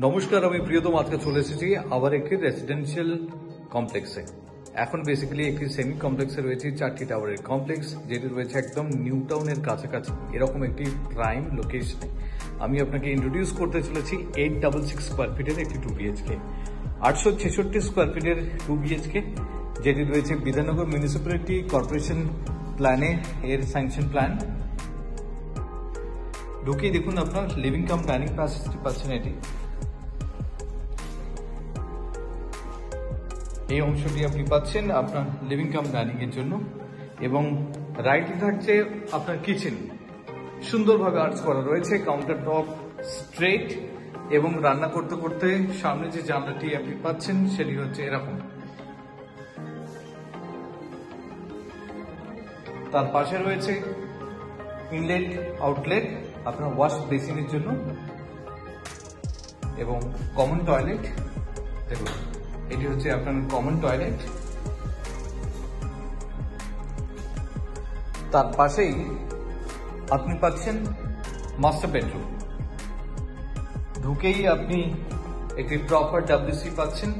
নমস্কার, আমি প্রিয়তম আজকে চলে এসেছি আবার একটি রেসিডেন্সিয়াল কমপ্লেক্সে। এখন বেসিক্যালি একটি সেমি কমপ্লেক্সে রয়েছে 4টি টাওয়ারের কমপ্লেক্স, যেটি রয়েছে একদম নিউ টাউনের কাছাকাছি এরকম একটি প্রাইম লোকেশনে। আমি আপনাকে ইন্ট্রোডিউস করতে চলেছি 866 স্কোয়ার ফিটের একটি 2 BHK, 866 স্কোয়ার ফিটের 2 BHK, যেটি রয়েছে বিধাননগর মিউনিসিপ্যালিটি কর্পোরেশন প্ল্যানে এর স্যাংশন প্ল্যান। ঢুকিয়ে দেখুন আপনার লিভিং কাম ডাইনিং প্যাসেজটি পাচ্ছেন। এই অংশটি আপনি পাচ্ছেন আপনার লিভিং কাম ডাইনিং এর জন্য, এবং রাইটে থাকছে আপনার কিচেন। সুন্দরভাবে আর্টস করা রয়েছে, কাউন্টার টপ স্ট্রেট, এবং রান্না করতে করতে সামনে যে জানলাটি আপনি পাচ্ছেন সেটি হচ্ছে এরকম। তার পাশে রয়েছে ইনলেট আউটলেট আপনার ওয়াশ বেসিনের জন্য, এবং কমন টয়লেট। দেখুন, এটি হচ্ছে আপনার কমন টয়লেট। তার পাশেই আপনি পাচ্ছেন মাস্টার বেডরুম। ঢুকেই আপনি একটি প্রপার WC পাচ্ছেন,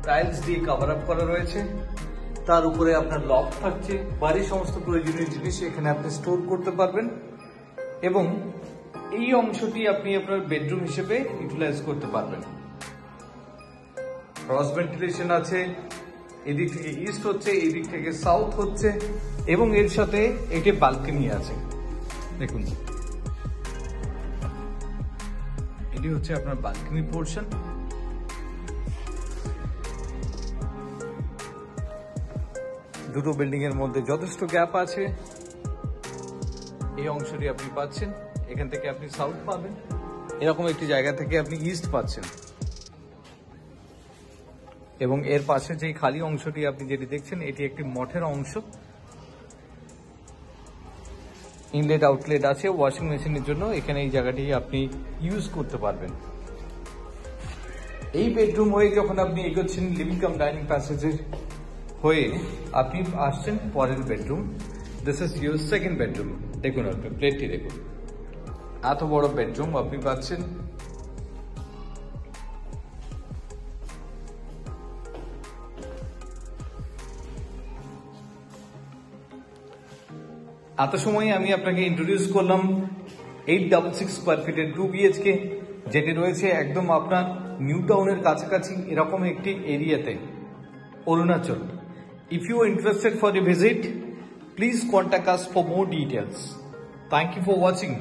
টাইলস দিয়ে কভার আপ করা রয়েছে। তার উপরে আপনার লক থাকছে, বাড়ির সমস্ত প্রয়োজনীয় জিনিস এখানে আপনি স্টোর করতে পারবেন, এবং এই অংশটি আপনি আপনার বেডরুম হিসেবে ইউটিলাইজ করতে পারবেন। ক্রস ভেন্টিলেশন আছে, এদিক থেকে ইস্ট হচ্ছে, এদিক থেকে সাউথ হচ্ছে, এবং এর সাথে একটি বালকনি আছে। দেখুন, এটি হচ্ছে আপনার বালকনি পোর্শন। দুটো বিল্ডিং এর মধ্যে যথেষ্ট গ্যাপ আছে। এই অংশটি আপনি পাচ্ছেন, এখান থেকে আপনি সাউথ পাবেন, এরকম একটি জায়গা থেকে আপনি ইস্ট পাচ্ছেন, এবং এর পাশে যে খালি অংশটি আপনি যেটি দেখছেন এটি একটি মঠের অংশ। ইনলেট আউটলেট আছে ওয়াশিং মেশিনের জন্য, এখানে এই জায়গাটি আপনি ইউজ করতে পারবেন। এই বেডরুম হয়ে যখন আপনি এগোচ্ছেন লিভিং কাম ডাইনিং প্যাসেজের হয়ে, আপনি আসছেন পরের bedroom. This is your second bedroom. দেখুন, আপনি প্লেটটি দেখুন, এত বড় বেডরুম আপনি পাচ্ছেন। এত সময় আমি আপনাকে ইন্ট্রোডিউস করলাম 866 স্কোয়ার ফিটের 2 BHK, যেটি রয়েছে একদম আপনার নিউ টাউনের কাছাকাছি এরকম একটি এরিয়াতে, Arunachal. If you are interested for a visit, please contact us for more details. Thank you for watching.